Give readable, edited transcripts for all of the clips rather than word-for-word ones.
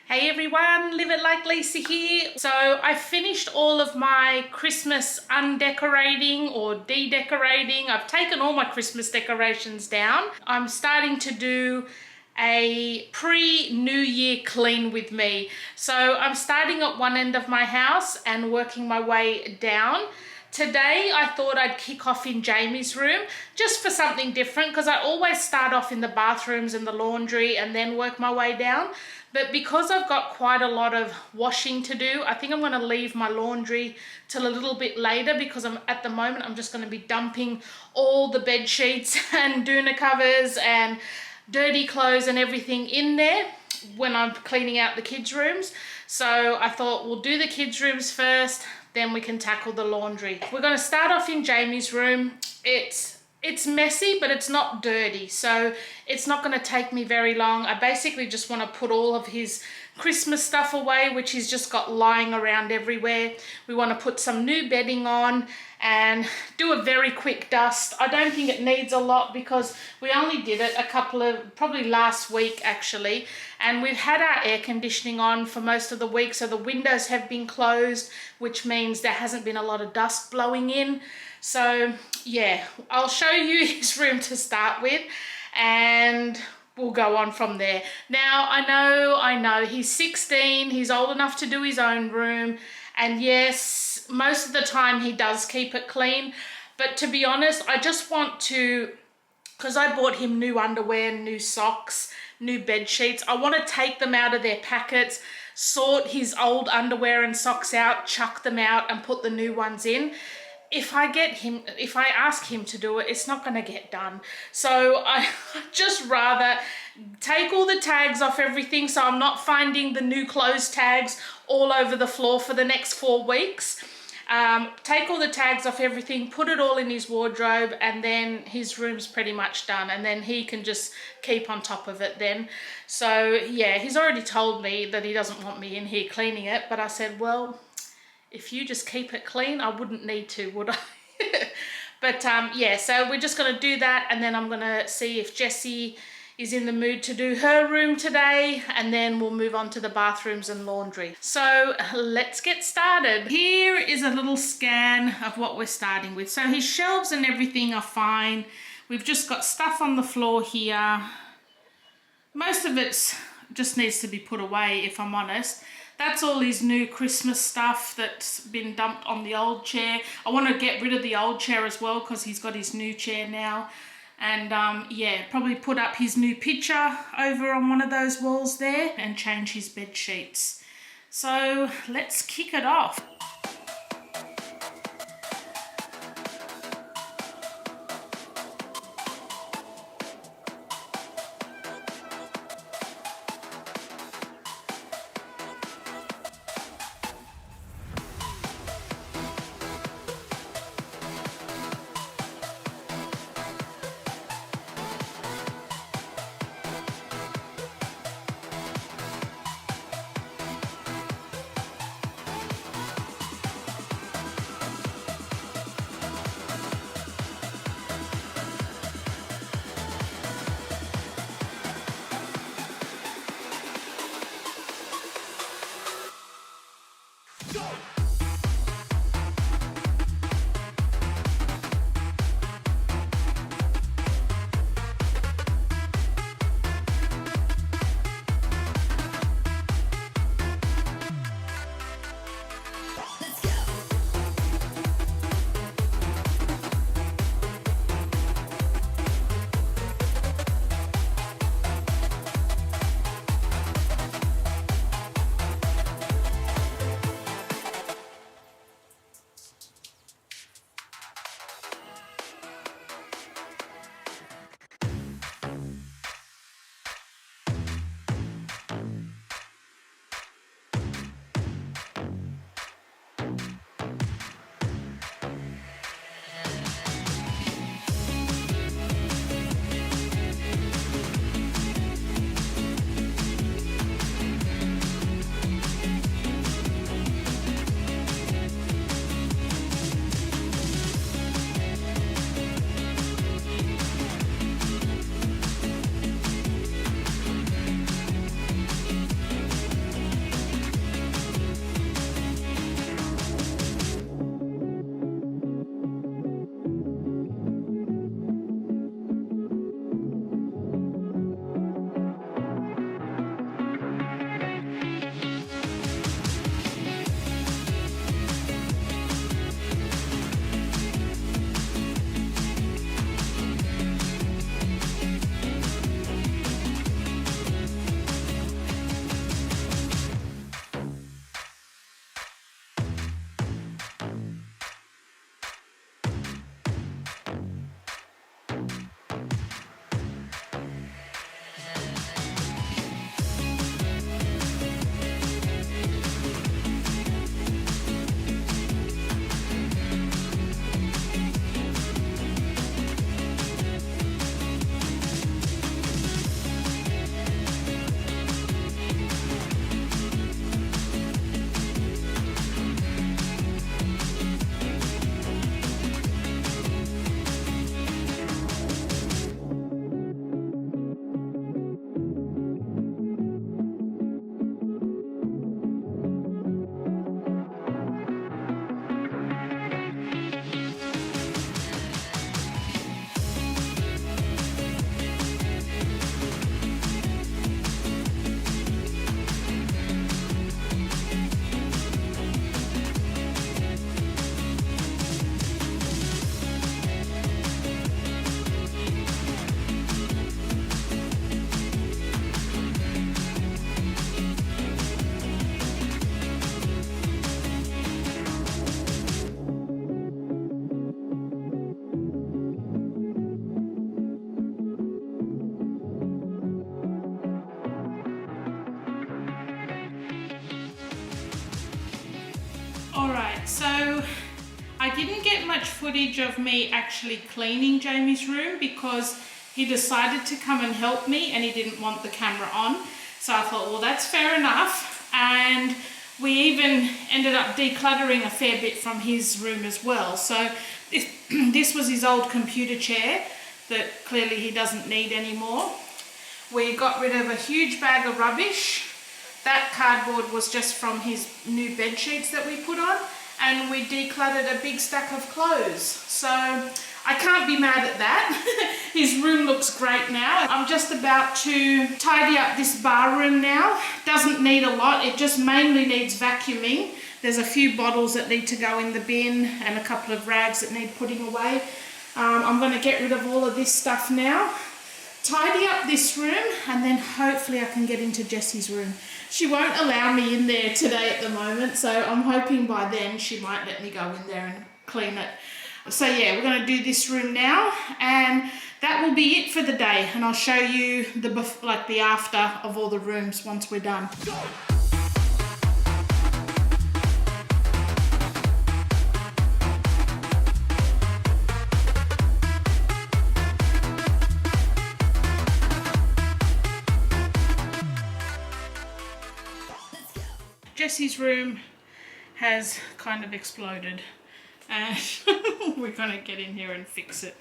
Hey everyone, Live It Like Lisa here. So I finished all of my Christmas undecorating or de-decorating. I've taken all my Christmas decorations down. I'm starting to do a pre-New Year clean with me. So I'm starting at one end of my house and working my way down. Today I thought I'd kick off in Jamie's room just for something different, because I always start off in the bathrooms and the laundry and then work my way down. But because I've got quite a lot of washing to do, I think I'm going to leave my laundry till a little bit later, because at the moment I'm just going to be dumping all the bed sheets and doona covers and dirty clothes and everything in there when I'm cleaning out the kids' rooms. So I thought we'll do the kids' rooms first, then we can tackle the laundry. We're going to start off in Jamie's room. It's messy, but it's not dirty, so it's not going to take me very long. I basically just want to put all of his Christmas stuff away, which he's just got lying around everywhere. We want to put some new bedding on and do a very quick dust. I don't think it needs a lot because we only did it probably last week actually, and we've had our air conditioning on for most of the week, so the windows have been closed, which means there hasn't been a lot of dust blowing in. So yeah, I'll show you his room to start with and we'll go on from there. Now, I know, he's 16, he's old enough to do his own room, and yes, most of the time he does keep it clean, but to be honest, I just want to, because I bought him new underwear, new socks, new bed sheets, I want to take them out of their packets, sort his old underwear and socks out, chuck them out and put the new ones in. If I ask him to do it, it's not going to get done. So I just rather take all the tags off everything, so I'm not finding the new clothes tags all over the floor for the next 4 weeks. Take all the tags off everything, put it all in his wardrobe, and then his room's pretty much done, and then he can just keep on top of it then. So yeah, he's already told me that he doesn't want me in here cleaning it, but I said, well, if you just keep it clean, I wouldn't need to, would I? But yeah, so we're just going to do that, and then I'm going to see if Jessie is in the mood to do her room today, and then we'll move on to the bathrooms and laundry. So let's get started. Here is a little scan of what we're starting with. So his shelves and everything are fine. We've just got stuff on the floor here. Most of it just needs to be put away, if I'm honest. That's all his new Christmas stuff that's been dumped on the old chair. I want to get rid of the old chair as well, because he's got his new chair now. And yeah, probably put up his new picture over on one of those walls there and change his bed sheets. So let's kick it off. Alright, so I didn't get much footage of me actually cleaning Jamie's room because he decided to come and help me and he didn't want the camera on. So I thought, well, that's fair enough. And we even ended up decluttering a fair bit from his room as well. So this was his old computer chair that clearly he doesn't need anymore. We got rid of a huge bag of rubbish. That cardboard was just from his new bed sheets that we put on, and we decluttered a big stack of clothes. So I can't be mad at that. His room looks great now. I'm just about to tidy up this bar room now. Doesn't need a lot, it just mainly needs vacuuming. There's a few bottles that need to go in the bin and a couple of rags that need putting away. I'm going to get rid of all of this stuff now, tidy up this room, and then hopefully I can get into Jessie's room. She won't allow me in there today at the moment, so I'm hoping by then she might let me go in there and clean it. So yeah, we're going to do this room now, and that will be it for the day, and I'll show you the after of all the rooms once we're done. Jessie's room has kind of exploded and we're gonna get in here and fix it.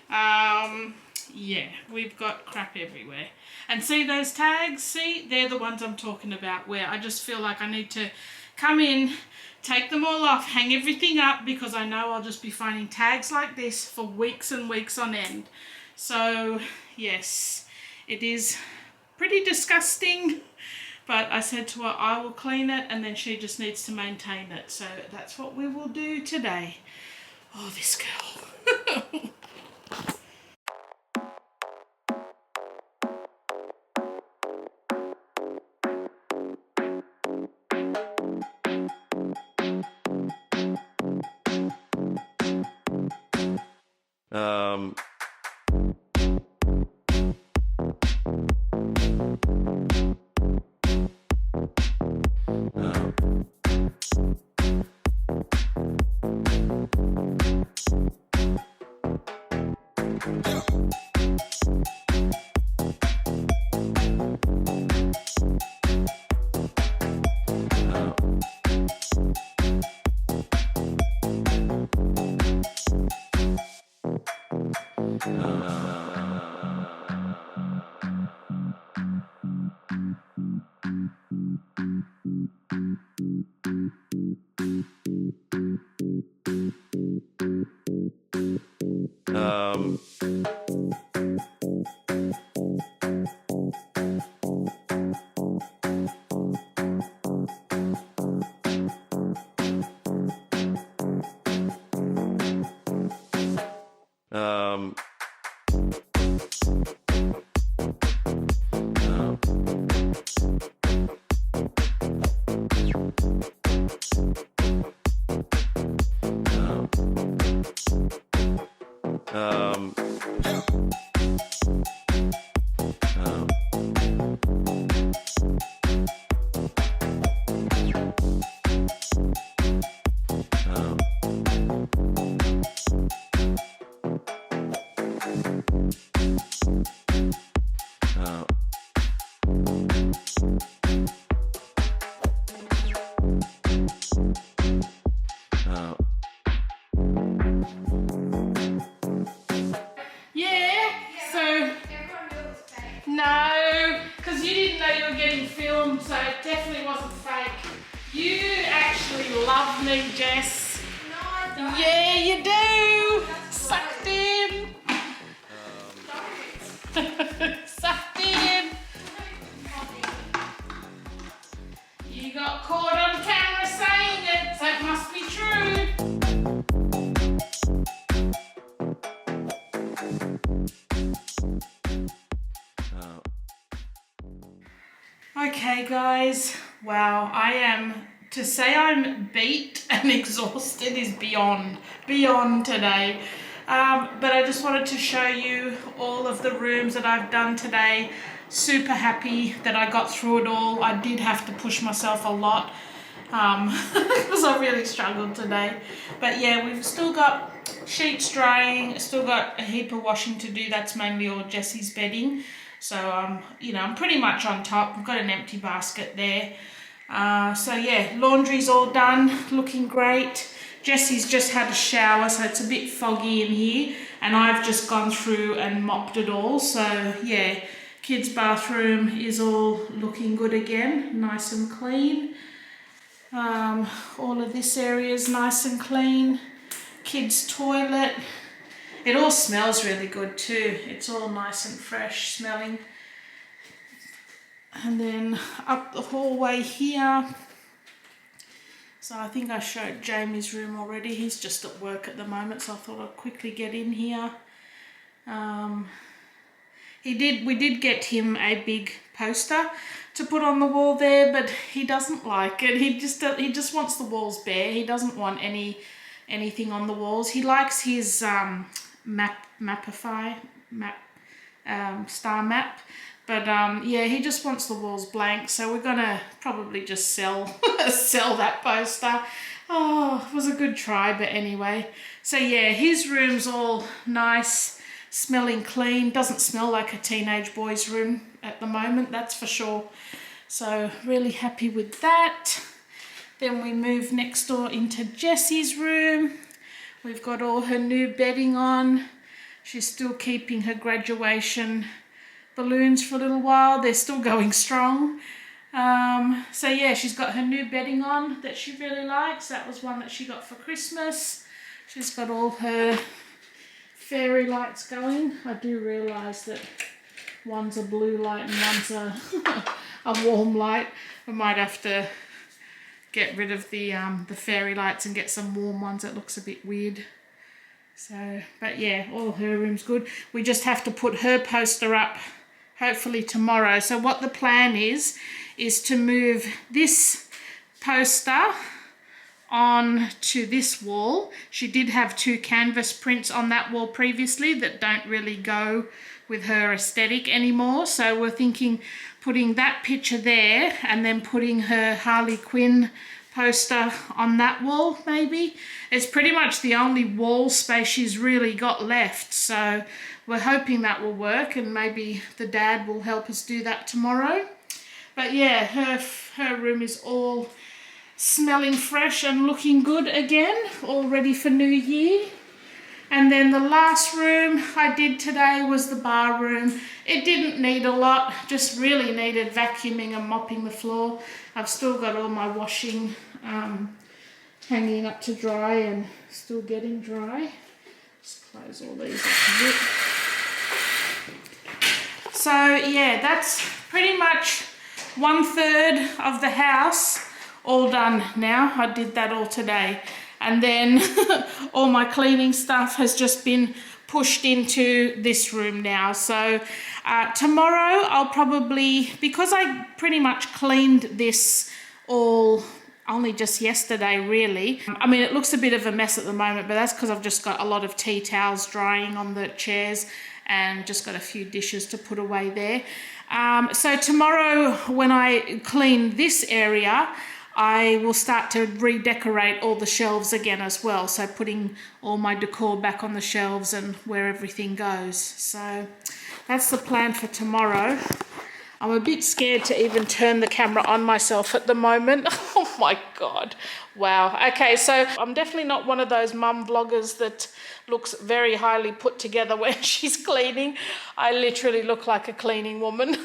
Yeah, we've got crap everywhere. And see those tags? See, they're the ones I'm talking about, where I just feel like I need to come in, take them all off, hang everything up, because I know I'll just be finding tags like this for weeks and weeks on end. So yes, it is pretty disgusting. But I said to her, I will clean it, and then she just needs to maintain it. So that's what we will do today. Oh, this girl. No, because you didn't know you were getting filmed, so it definitely wasn't fake. You actually love me, Jess. No, I don't. Yeah, you do. Sucked in. Sucked in. You got caught on camera saying it, so it must be true. Okay guys, wow, to say I'm beat and exhausted is beyond today. But I just wanted to show you all of the rooms that I've done today. Super happy that I got through it all. I did have to push myself a lot. because I really struggled today. But yeah, we've still got sheets drying, still got a heap of washing to do. That's mainly all Jesse's bedding. So, you know, I'm pretty much on top. I've got an empty basket there. So yeah, laundry's all done, looking great. Jesse's just had a shower, so it's a bit foggy in here, and I've just gone through and mopped it all. So yeah, kids' bathroom is all looking good again, nice and clean. All of this area is nice and clean. Kids' toilet, it all smells really good too. It's all nice and fresh smelling. And then up the hallway here. So I think I showed Jamie's room already. He's just at work at the moment, so I thought I'd quickly get in here. We did get him a big poster to put on the wall there, but he doesn't like it. He just wants the walls bare. He doesn't want anything on the walls. He likes his star map. But yeah, he just wants the walls blank, so we're gonna probably just sell that poster. Oh, it was a good try, but anyway. So yeah, his room's all nice, smelling clean. Doesn't smell like a teenage boy's room at the moment, that's for sure. So really happy with that. Then we move next door into Jessie's room. We've got all her new bedding on. She's still keeping her graduation balloons for a little while. They're still going strong. So yeah, she's got her new bedding on that she really likes. That was one that she got for Christmas. She's got all her fairy lights going. I do realise that one's a blue light and one's a warm light. I might have to get rid of the fairy lights and get some warm ones. It looks a bit weird. So, but yeah, all her room's good. We just have to put her poster up hopefully tomorrow. So what the plan is to move this poster on to this wall. She did have 2 canvas prints on that wall previously that don't really go with her aesthetic anymore. So we're thinking putting that picture there and then putting her Harley Quinn poster on that wall maybe. It's pretty much the only wall space she's really got left. So we're hoping that will work, and maybe the dad will help us do that tomorrow. But yeah, her room is all smelling fresh and looking good again, all ready for New Year. And then the last room I did today was the bar room. It didn't need a lot, just really needed vacuuming and mopping the floor. I've still got all my washing hanging up to dry and still getting dry. Just close all these up a bit. So yeah, that's pretty much 1/3 of the house all done now. I did that all today. And then all my cleaning stuff has just been pushed into this room now. So tomorrow I'll probably, because I pretty much cleaned this all only just yesterday really. I mean, it looks a bit of a mess at the moment, but that's because I've just got a lot of tea towels drying on the chairs and just got a few dishes to put away there. So tomorrow when I clean this area, I will start to redecorate all the shelves again as well. So putting all my decor back on the shelves and where everything goes. So that's the plan for tomorrow. I'm a bit scared to even turn the camera on myself at the moment. Oh my God. Wow. Okay, so I'm definitely not one of those mum vloggers that looks very highly put together when she's cleaning. I literally look like a cleaning woman.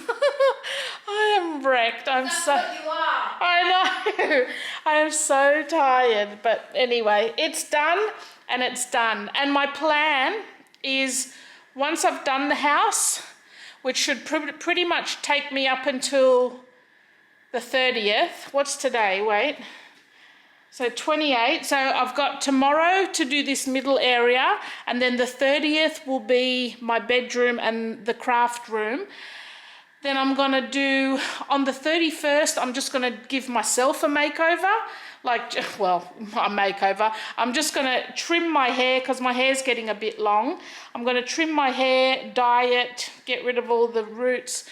I am wrecked. That's what you are. I know. I am so tired. But anyway, it's done and it's done. And my plan is once I've done the house, which should pretty much take me up until the 30th. What's today? Wait. So 28. So I've got tomorrow to do this middle area, and then the 30th will be my bedroom and the craft room. Then I'm gonna do, on the 31st, I'm just gonna give myself a makeover. A makeover. I'm just gonna trim my hair because my hair's getting a bit long. I'm gonna trim my hair, dye it, get rid of all the roots,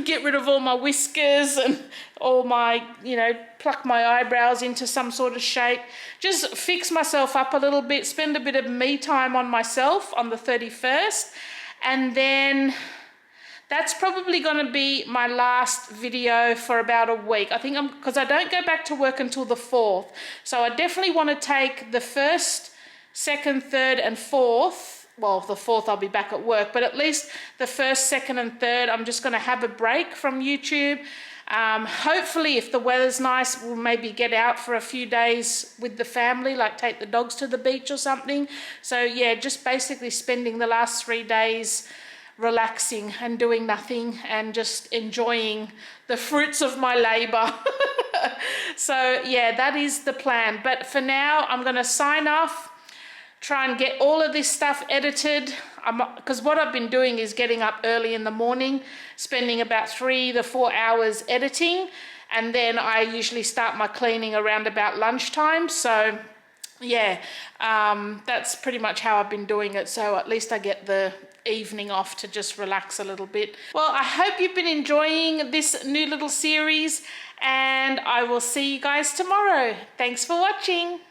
get rid of all my whiskers and all my, you know, pluck my eyebrows into some sort of shape. Just fix myself up a little bit, spend a bit of me time on myself on the 31st. And then that's probably going to be my last video for about a week. I think because I don't go back to work until the 4th. So I definitely want to take the 1st, 2nd, 3rd and 4th. Well, the 4th I'll be back at work, but at least the 1st, 2nd and 3rd, I'm just going to have a break from YouTube. Hopefully, if the weather's nice, we'll maybe get out for a few days with the family, like take the dogs to the beach or something. So yeah, just basically spending the last 3 days relaxing and doing nothing and just enjoying the fruits of my labor. So yeah, that is the plan. But for now, I'm going to sign off, try and get all of this stuff edited, because what I've been doing is getting up early in the morning, spending about 3 to 4 hours editing, and then I usually start my cleaning around about lunchtime. So yeah, that's pretty much how I've been doing it. So at least I get the evening off to just relax a little bit. Well, I hope you've been enjoying this new little series, and I will see you guys tomorrow. Thanks for watching.